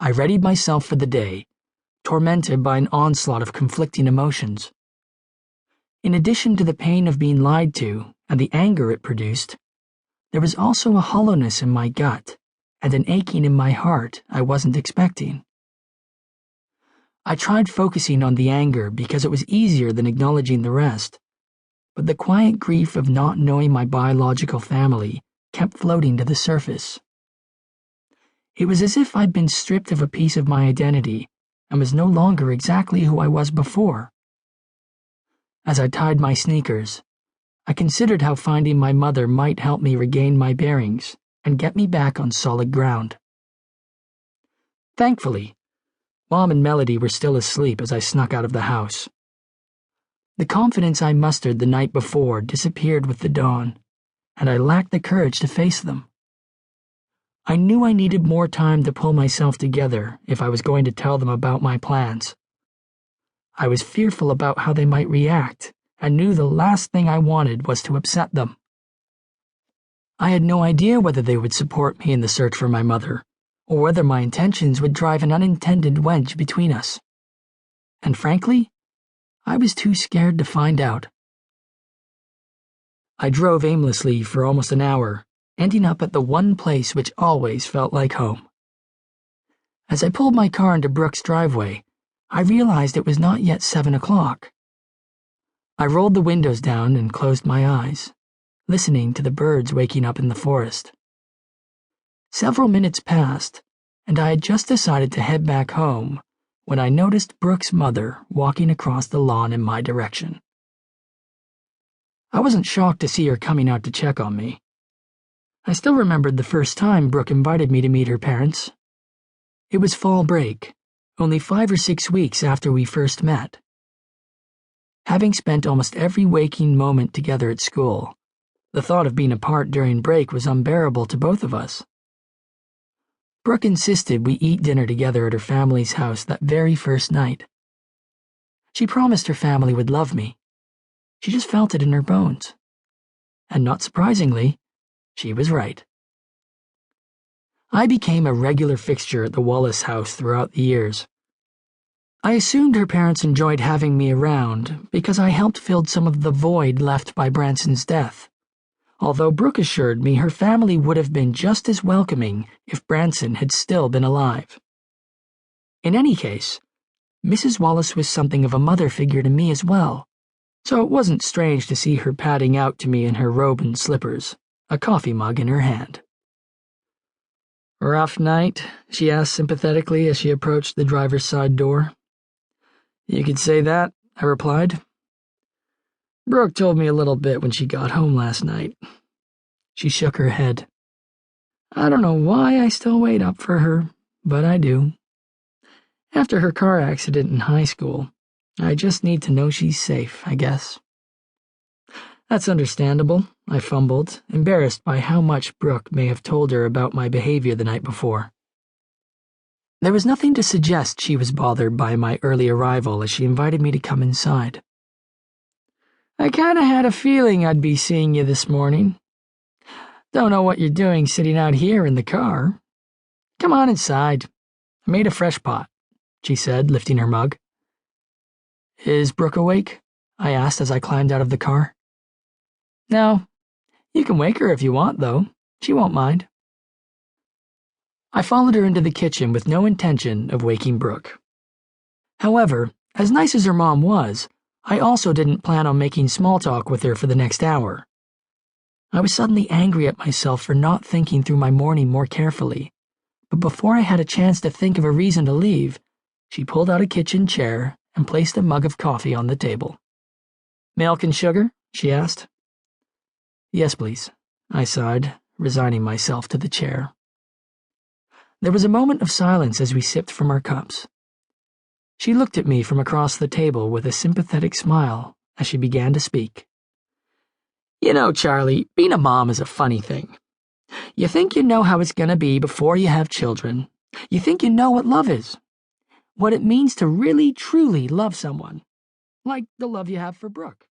I readied myself for the day, tormented by an onslaught of conflicting emotions. In addition to the pain of being lied to and the anger it produced, there was also a hollowness in my gut and an aching in my heart I wasn't expecting. I tried focusing on the anger because it was easier than acknowledging the rest, but the quiet grief of not knowing my biological family kept floating to the surface. It was as if I'd been stripped of a piece of my identity and was no longer exactly who I was before. As I tied my sneakers, I considered how finding my mother might help me regain my bearings and get me back on solid ground. Thankfully, Mom and Melody were still asleep as I snuck out of the house. The confidence I mustered the night before disappeared with the dawn, and I lacked the courage to face them. I knew I needed more time to pull myself together if I was going to tell them about my plans. I was fearful about how they might react and knew the last thing I wanted was to upset them. I had no idea whether they would support me in the search for my mother, or whether my intentions would drive an unintended wedge between us. And frankly, I was too scared to find out. I drove aimlessly for almost an hour, ending up at the one place which always felt like home. As I pulled my car into Brooke's driveway, I realized it was not yet 7 o'clock. I rolled the windows down and closed my eyes, listening to the birds waking up in the forest. Several minutes passed, and I had just decided to head back home when I noticed Brooke's mother walking across the lawn in my direction. I wasn't shocked to see her coming out to check on me. I still remembered the first time Brooke invited me to meet her parents. It was fall break, only 5 or 6 weeks after we first met. Having spent almost every waking moment together at school, the thought of being apart during break was unbearable to both of us. Brooke insisted we eat dinner together at her family's house that very first night. She promised her family would love me. She just felt it in her bones. And not surprisingly, she was right. I became a regular fixture at the Wallace house throughout the years. I assumed her parents enjoyed having me around because I helped fill some of the void left by Branson's death, although Brooke assured me her family would have been just as welcoming if Branson had still been alive. In any case, Mrs. Wallace was something of a mother figure to me as well, so it wasn't strange to see her padding out to me in her robe and slippers, a coffee mug in her hand. "Rough night?" she asked sympathetically as she approached the driver's side door. "You could say that," I replied. "Brooke told me a little bit when she got home last night." She shook her head. "I don't know why I still wait up for her, but I do. After her car accident in high school, I just need to know she's safe, I guess." "That's understandable," I fumbled, embarrassed by how much Brooke may have told her about my behavior the night before. There was nothing to suggest she was bothered by my early arrival as she invited me to come inside. "I kinda had a feeling I'd be seeing you this morning. Don't know what you're doing sitting out here in the car. Come on inside. I made a fresh pot," she said, lifting her mug. "Is Brooke awake?" I asked as I climbed out of the car. "No. You can wake her if you want, though. She won't mind." I followed her into the kitchen with no intention of waking Brooke. However, as nice as her mom was, I also didn't plan on making small talk with her for the next hour. I was suddenly angry at myself for not thinking through my morning more carefully, but before I had a chance to think of a reason to leave, she pulled out a kitchen chair and placed a mug of coffee on the table. "Milk and sugar?" she asked. "Yes, please," I sighed, resigning myself to the chair. There was a moment of silence as we sipped from our cups. She looked at me from across the table with a sympathetic smile as she began to speak. "You know, Charlie, being a mom is a funny thing. You think you know how it's going to be before you have children. You think you know what love is, what it means to really, truly love someone, like the love you have for Brooke.